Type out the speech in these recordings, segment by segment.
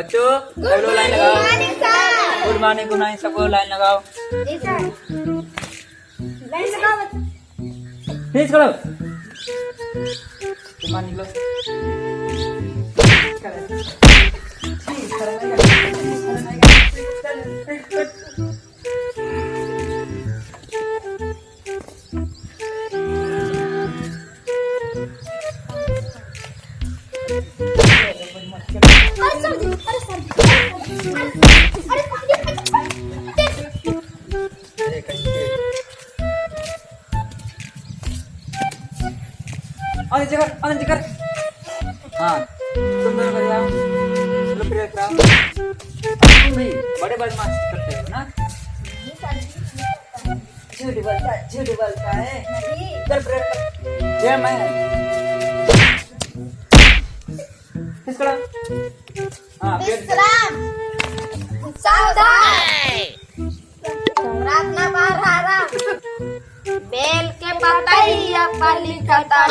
बच्चों सब लोग लाइन लगाओ। गुड मॉर्निंग गुड नाइट सबको लाइन लगाओ। प्लीज करो तुम निकलो। आनंद कर हाँ तुम दोनों कर जाओ। चलो प्रेयर कराओ। तुम भी बड़े बदमाश करते हो ना। झूठ बोलता है चल प्रेयर कर। जय मैं किसका हाँ प्रार्थना बारहा बेल के पतैया पर लिखता कह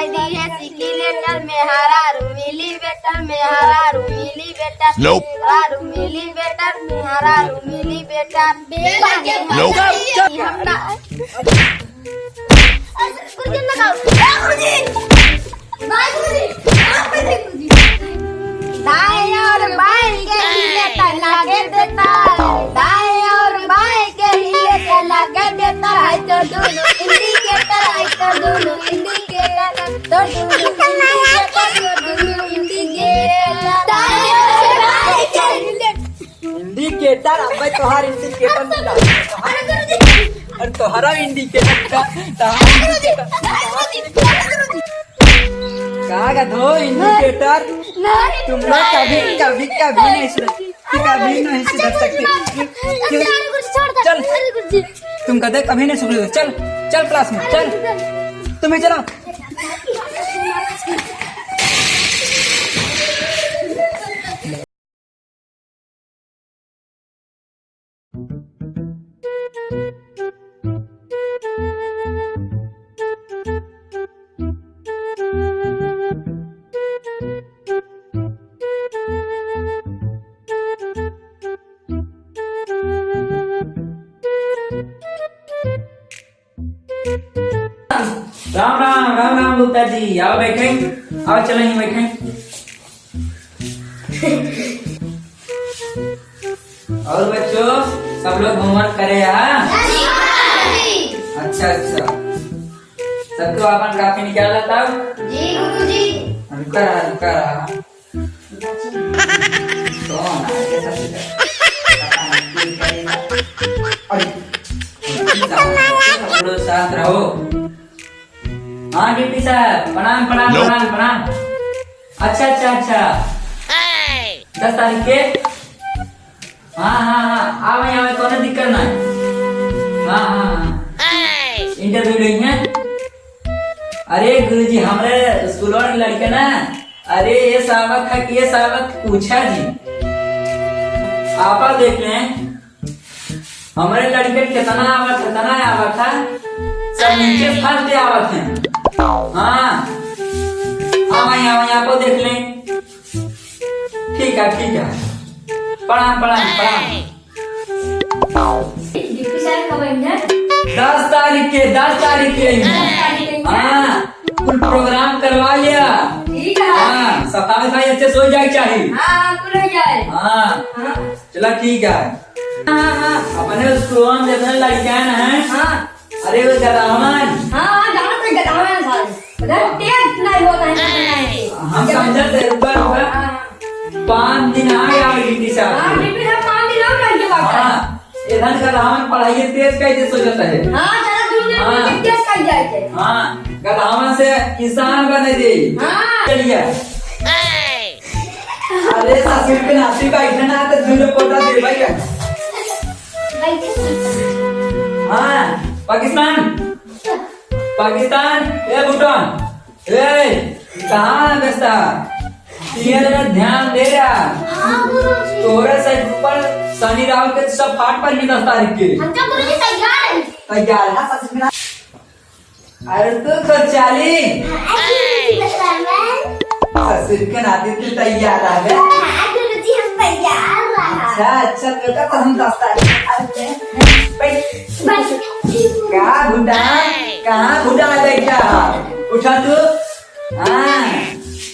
दी है सिकी लेटर में हरा रूमिली बेटर में हरा रूमिली बेटर हरा रूमिली बेटर में हरा रूमिली बेटर दाएं और बाएं के हिले लगे देता दाएं और बाएं के हिले लगे देता है तो दोनों इंडिकेटर है तो दोनों इंडिकेटर तो दोनों इंडिकेटर दाएं और बाएं के हिले इंडिकेटर अब तोहार इंडिकेटर मिला और तोहरा इंडिकेटर का कहाँ का दो इंडिकेटर तुम लोग कभी नहीं सुधर सकते। चल तुम कहते कभी नहीं सुधर। चल चल क्लास में चल तुम्हें चलो। राम राम गुप्ता जी आओ बैठे आओ चलो यहीं बैठे। और बच्चों सब लोग होमवर्क करे यहाँ। अच्छा सबको अपन काफी निकाला था जी गुरुजी। रुका रहा साथ रहो। हाँ डिप्टी साहब प्रणाम प्रणाम प्रणाम प्रणाम। अच्छा 10 तारीख के हाँ आवे कोनो दिक्कत ना है। हाँ इंटरव्यू नहीं है। अरे गुरुजी हमारे स्कूल की लड़के ना अरे ये सावक है कि ये सावक पूछा जी आप देख लें हमारे लड़के कितना आवत था सब नीचे फंस आवत है। हाँ आप देख लें। ठीक है प्रणाम 10 तारीख के हाँ फुल प्रोग्राम करवा लिया। हाँ सफाई अच्छे से हो जाए चाहिए। हाँ चला ठीक है। अपने स्कूल में जितने लड़कियां हैं अरे वो गदामन हम समझते ऊपर 5 दिन आ गया डिप्टी साहब। इधर गदामन पढ़ाई तेज कैसे सोचता है। हाँ गदामन से किसान बने दे। चलिए अरे ससुर के नाती का इतना तो झूले पोता दे भाई। हाँ पाकिस्तान ये भूटान ये कहाँ व्यस्ता ध्यान दे रहा तोरे से ऊपर शनि राव के सब फाट पर 10 तारीख के तैयार है। अरे तू तो चाली ससुर के नाते तू तैयार आ गया। हाँ गुरुजी हम तैयार रहा। अच्छा तो का तो हम 10 तारीख बस कहाँ बुढ़ा बैठा उठा तू। हाँ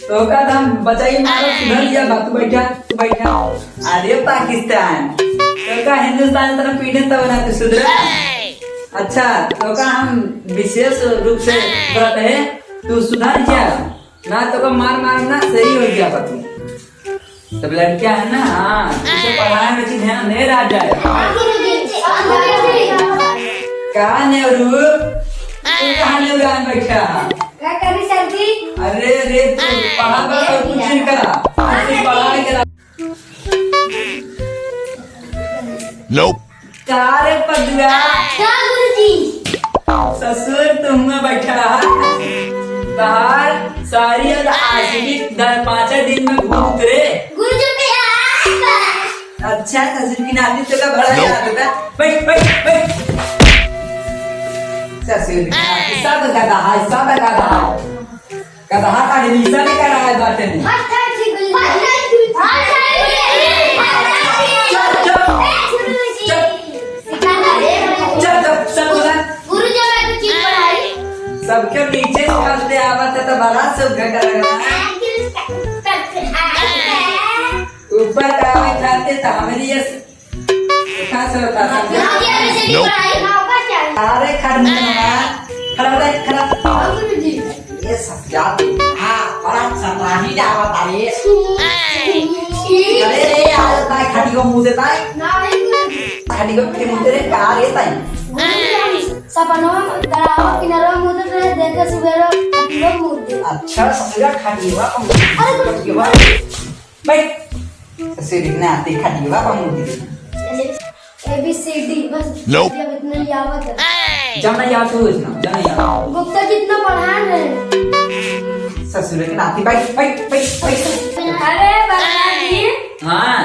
तो का हम बचाई मारो सुधर लिया तू बैठा। अरे पाकिस्तान तो का हिंदुस्तान तरफ पीढ़ी तब ना तू सुधरा। अच्छा तो का हम विशेष रूप से कहते हैं तू सुधर जा ना तो का मार ना सही हो गया तू। तब लड़कियां है ना हाँ उसे पढ़ाई में ध्यान नहीं रह जाए। कहाँ नेहरू तू कहाँ नेहरू आन बैठा। क्या करी सर जी? अरे तू पढ़ा कुछ नहीं करा पढ़ाई करा। Nope. कारे पदुआ क्या गुरुजी? ससुर तुम में बैठा बाहर सारी और आशिकी 5 दिन में घूम उतरे। गुरुजी पे अच्छा ससुर की नाती तो का बड़ा याद होता। बैठ ससुर की नाती सब गधा का निशा नहीं कर रहा है बातें नहीं। सबके नीचे करते आवत है तो बड़ा सब घटा ऊपर कावे खाते तो हमारी ये कहाँ से होता है। अरे खड़ा ये सब याद हाँ बड़ा सराही जावत है। अरे यार ताई खड़ी को मुंह देता है खड़ी को के मुंह दे कार ये ताई सपनों दराव किनारों मुद्दे पे देखकर सुबेरो लोग मुद्दे। अच्छा ससुरा खड़ीवा अरे खड़ीवा बैठ ससुरी ना आती खड़ीवा मुंह ABCD बस Nope. जब इतना याद है जाना याद हो इसना जाना याद गुप्ता जितना पढ़ा है ससुर के नाती बैठ अरे बालाजी हाँ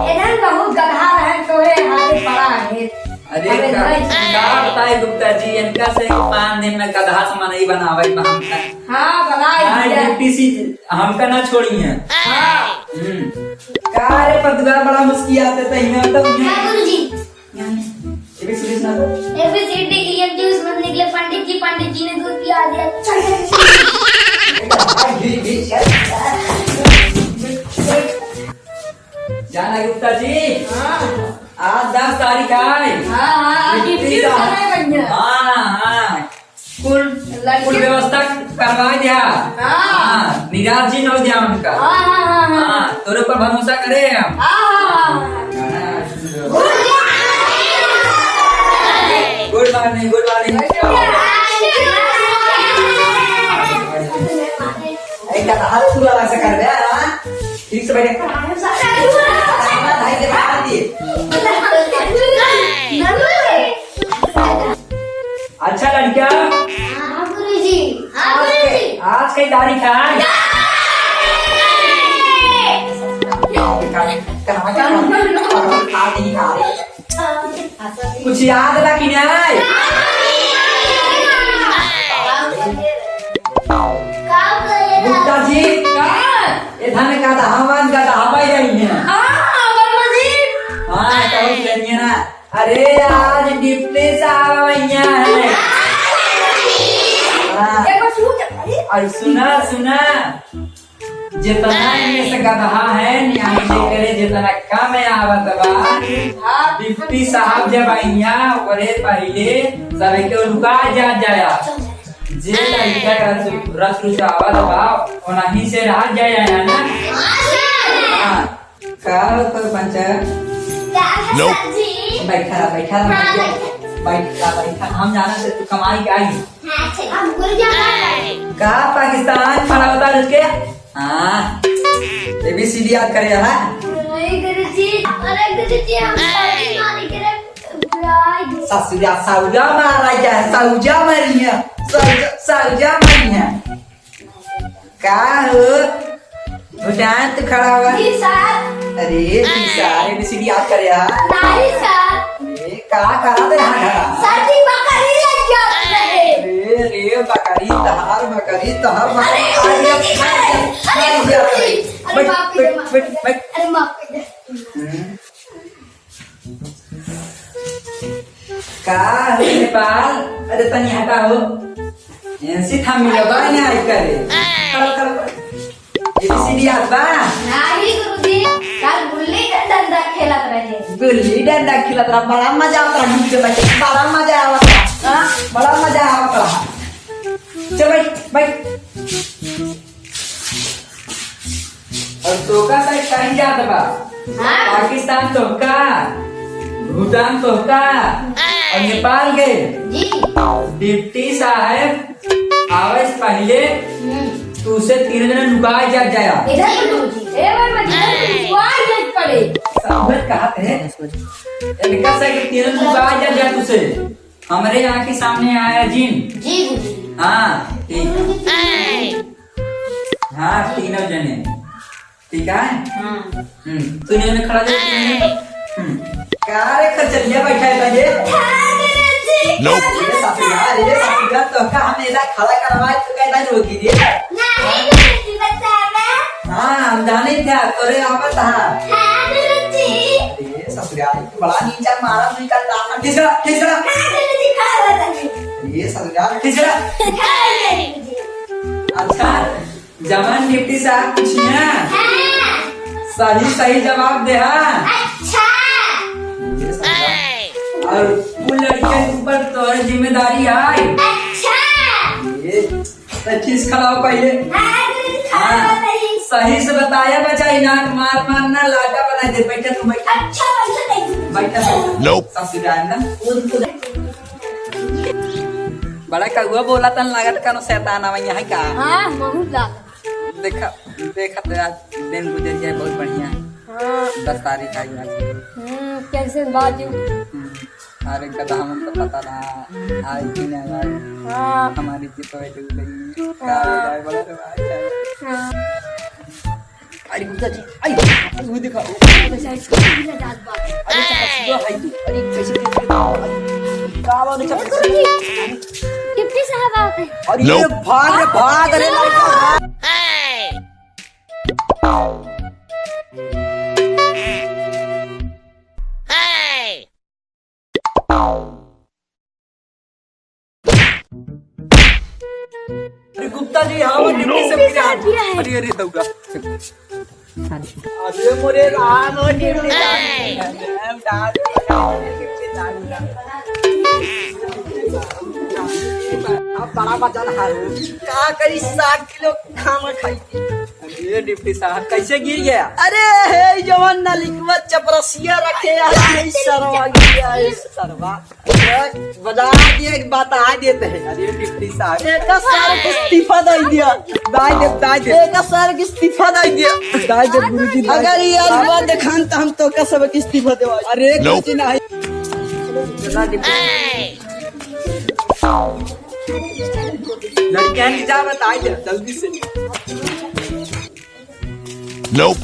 इधर बहुत गधा है तोरे हाथे पड़ा है। अरे का बताए गुप्ता जी इनका से 5 दिन में गधा समान नहीं बनावे हमका। हाँ बनाई ड्यूटी सी हमका ना छोड़ी है। हाँ का रे पदगा बड़ा मुश्किल आते तो इन्हें तो गुरुजी ये भी सीरीज ना ABCD की एक जूस में निकले पंडित जी ने दूध पिला दिया। जाना गुप्ता जी हाँ आज 10 तारीख है। हाँ ड्यूटी हाँ कुल व्यवस्था करवा दिया। हाँ निराज जी नौ दिया उनका। हाँ तोरे पर भरोसा करे हम। गुड मॉर्निंग एक हाथ पूरा ऐसा कर दे ठीक से बैठे अच्छा लड़किया आज कई तारीख है। कुछ याद रखी नहीं गुप्ता जी ये धन का दहावन का दहावा ही रही है। हाँ कहो रही है ना। अरे आज डिप्टी साहब भैया है। और सुना जितना इनमें से गधा है न्याय करे जितना कम आवत बा डिप्टी साहब जब आइया ओरे पहले सभी के रुका जाया जे लड़का रस आवत बा ओनाही से रह जाया है ना। हां का तो पंचायत बैठा हम जाना से तू कमाई के आई का पाकिस्तान खड़ा होता रुके। हाँ ABCD याद करे है। ससुरा मारा क्या है सऊजा मरी है का हो भूटान तो खड़ा हुआ। अरे ABCD याद करे है। का करा दे यहाँ खड़ा। अरे रे बकरी तहार बकरी तहार अरे माफ कर दे, अरे माफ कर दे। का नेपाल अरे तनी हटा हो ऐसी था मिला बा नहीं आई करे एबीसीडी याद बा नाही गुरुजी, काल गुल्ली डंडा खेलत रहे। गुल्ली डंडा खेलत रहा बड़ा मजा आता है मुझे बैठ बड़ा मजा आवता हां बड़ा मजा आवता चल बैठ और तो का भाई कहीं जात बा हाँ? पाकिस्तान तो का भूटान तो का और नेपाल गए जी। डिप्टी साहब आवाज पहले तू से 3 दिन नुका जा जाया इधर गुरुजी, ए वर्मा जी, वाह लग पड़े। समझ कहा थे इनका से कि 3 दिन नुका जा तुसे हमारे यहाँ के सामने आया जिन जी गुरुजी। हाँ ठीक हाँ तीनों जने ठीक है हाँ। तूने में खड़ा दे क्या रे खचलिया बैठा है ये Nope. ये साथीगा तो का हमें इधर खड़ा करवाए तो कहता रोकी दे नहीं गुरुजी, बताना। हाँ हम जाने थे तोरे आवत था हाँ गुरुजी। ये ससुराल की बड़ा नीचा मारा नीचा लाना तीसरा हाँ गुरुजी, खा रहा था। ये ससुराल तीसरा हाँ गुरुजी। अच्छा जवान डिप्टी साहब पूछिए हाँ। सही जवाब दे हाँ अच्छा। ये ससुराल और उन लड़कियों के ऊपर तोरे जिम्मेदारी है अच्छा। ये पच्चीस खिलाओ पहले हाँ गुरुजी, खा हाँ रहा था ही। सही से बताया बचा इनाक मार मारना लाटा बना दे बैठा तू बैठा अच्छा वैसा नहीं गुरुजी। बैठा Nope. ससुराल ना कूद बड़ा कौआ बोला तन लागत कानो शैतान आवा यहाँ का हाँ बहुत ज्यादा। देखा देखा तो आज दिन गुजर जाए बहुत बढ़िया हाँ 10 तारीख आई आज कैसे बाजू। अरे गधा हम तो पता रहा आज दिन आई हाँ हमारी जीत तो डूब गई का जाए बड़ा रे हाँ। अरे गुजर जी आई वो दिखा अरे कैसे का वाला चप्पल डिप्टी साहब आते हैं। और ये Nope. भाग अरे लड़का भाग अरे गुप्ता जी हाँ वो डिप्टी से मिला अरे अरे दौड़ा अरे मोरे राम और डिप्टी अब बड़ा मजा है का करी 60 किलो खाना खाई अरे डिप्टी साहब कैसे गिर गया अरे हे जवान ना लिखवा चपरसिया रखे है सरवा गया है सरवा बजा दिए एक बता देते हैं अरे डिप्टी साहब एक सर के इस्तीफा दे दिया दाई दे एक सर के इस्तीफा दे दिया दाई दे गुरुजी अगर ये आज बात दिखान तो हम तो का सब के इस्तीफा देवा अरे Nope. कुछ नहीं लड़कियां की जा बताई दे जल्दी से Nope.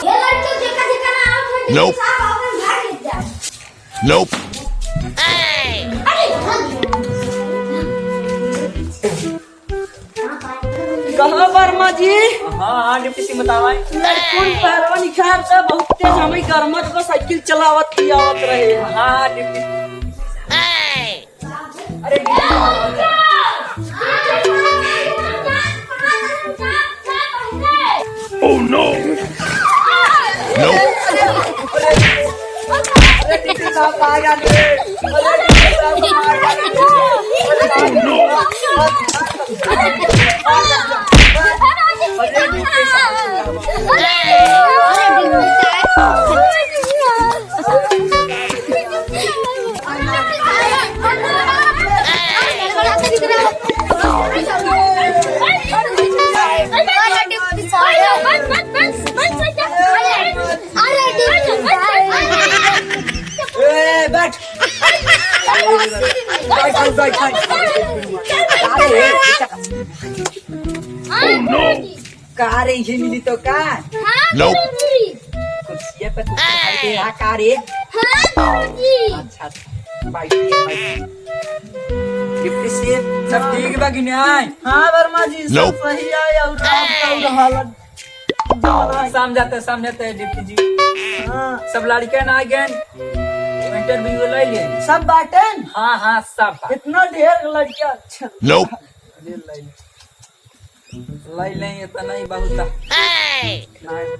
ये लड़के देखा देखा ना आउट हो Nope. साहब आपन भाग ले जा। Nope. कहाँ वर्मा जी हाँ डिप्टी सिंह बतावा लड़कों पैरवा निखार से बहुत तेज हमें गरमत को साइकिल चलावत की आवत रहे हाँ डिप्टी अरे Oh no. Nope. अरे डिप्टी साहब आ गया अरे डिप्टी साहब आ बैठ का रे ये मिली तो का Nope. कुर्सिया पे तू खाई दे रहा का रे अच्छा डिप्टी सीएम सब ठीक बा कि नहीं? हाँ वर्मा जी सब Nope. सही है और आपका हालत समझाते हैं डिप्टी जी। हाँ सब लड़के ना गए इंटरव्यू ले लिए। सब बाटन हाँ हाँ सब बा। इतना ढेर लड़कियां अच्छा Nope. ले लें इतना ही बहुत था। नहीं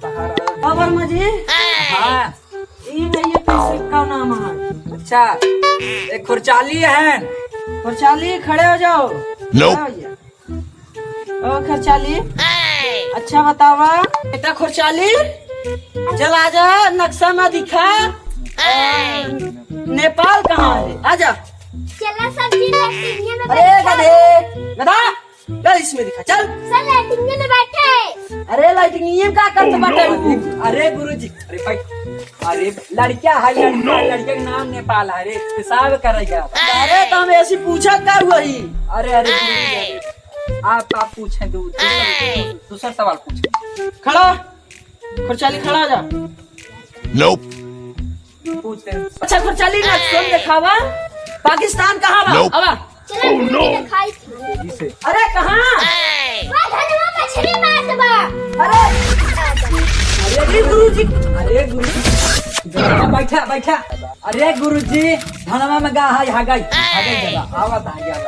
बाहर आओ। हाँ वर्मा जी हाँ ये नहीं कैसे का नाम है अच्छा एक खुरचाली है। खरचाली खड़े हो जाओ Nope. खड़े हो जाओ। ओ खरचाली अच्छा बतावा बेटा खरचाली चल आजा नक्शा में दिखा नेपाल कहाँ है आजा चला सब्जी लैट्रिन में अरे गधे गधा चल इसमें दिखा चल सर लैट्रिन में बैठे अरे लाइटिंग ये क्या करते बाटे अरे गुरुजी अरे भाई अरे लड़किया है लड़के का नाम नेपाल है। अरे हिसाब करेगा। अरे तो हम ऐसी पूछा कर वही अरे अरे गुरुजी, अरे आप पूछें दूसरा सवाल पूछें। खड़ा खरचाली खड़ा हो जा Nope. पूछते हैं। अच्छा खरचाली नक्शा दिखावा पाकिस्तान कहाँ बा Nope. आवा चला दिखाई जिसे अरे कहाँ वाह धनवा मछली मार दबा अरे अरे गुरुजी अरे गुरुजी बैठा बैठा। अरे गुरुजी धनवा में गा है हा गई जगह आवत है गया।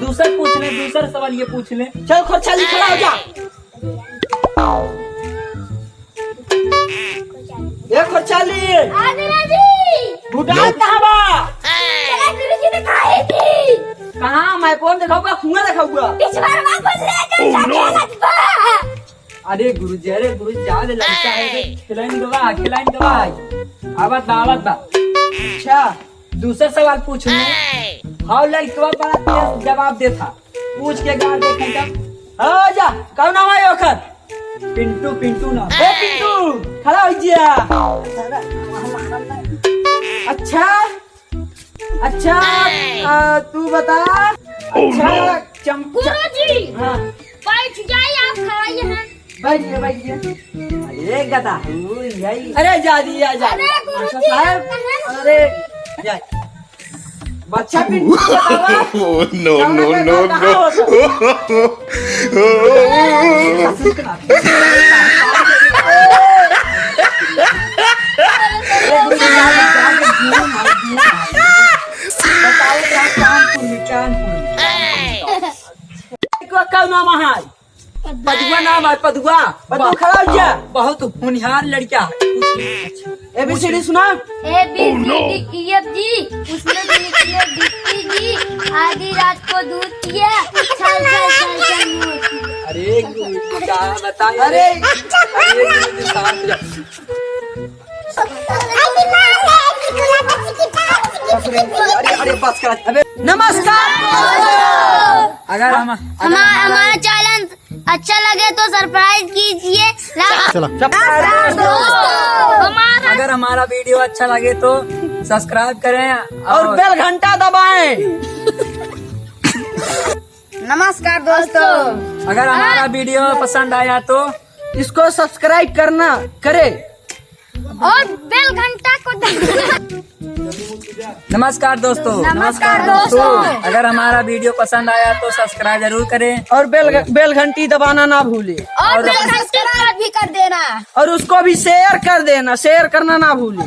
दूसरा पूछ ले दूसरा सवाल ये पूछ ले। चल खरचाली खड़ा हो जा ये खरचाली आगरा जी भूटान कहाँ बा चला गुरुजी दिखाई थी कहाँ मैं कौन दिखाऊंगा कुआं दिखाऊंगा पिछवाड़ वापस लेकर जाके लगवा अरे गुरुजी जाओ दे लड़का है खिलाइन गवा आवत बा। अच्छा दूसरा सवाल पूछ ले। हाउ लड़कवा बड़ा तेज जवाब देता पूछ के गा देखे जब हाँ जा कौन नाम है ओखर पिंटू ना ए पिंटू खड़ा हो जा अच्छा अच्छा तू बता अच्छा चंपा गुरुजी हाँ बैठ जाइए आप खड़ाइए हैं बैठिए अरे गधा यही अरे जा दिया जा अरे गुरुजी साहब अरे जा बच्चा पिंटू बतावा Oh, no, no, no, कौन नाम है पदुआ नाम है पदुआ। तू खड़ा हो जा बहुत होनहार लड़का है। एबीसीडी सुना A B C D E F G उसमें से निकले डिप्टी जी आधी रात को दूध पिया छल छल छल छल मुंह किया। अरे गुरुजी क्या बताए। अरे गुरुजी शांत हो जा। अरे बस कर। अबे नमस्कार अगर हमारा चैलेंज अच्छा लगे तो सरप्राइज कीजिए अगर हमारा वीडियो अच्छा लगे तो सब्सक्राइब करें और बेल घंटा दबाएं नमस्कार दोस्तों अगर हमारा वीडियो पसंद आया तो इसको सब्सक्राइब करना करे और बेल घंटा को नमस्कार दोस्तों अगर हमारा वीडियो पसंद आया तो सब्सक्राइब जरूर करें और बेल घंटी दबाना ना भूले और बेल घंटा भी कर देना और उसको भी शेयर कर देना शेयर करना ना भूले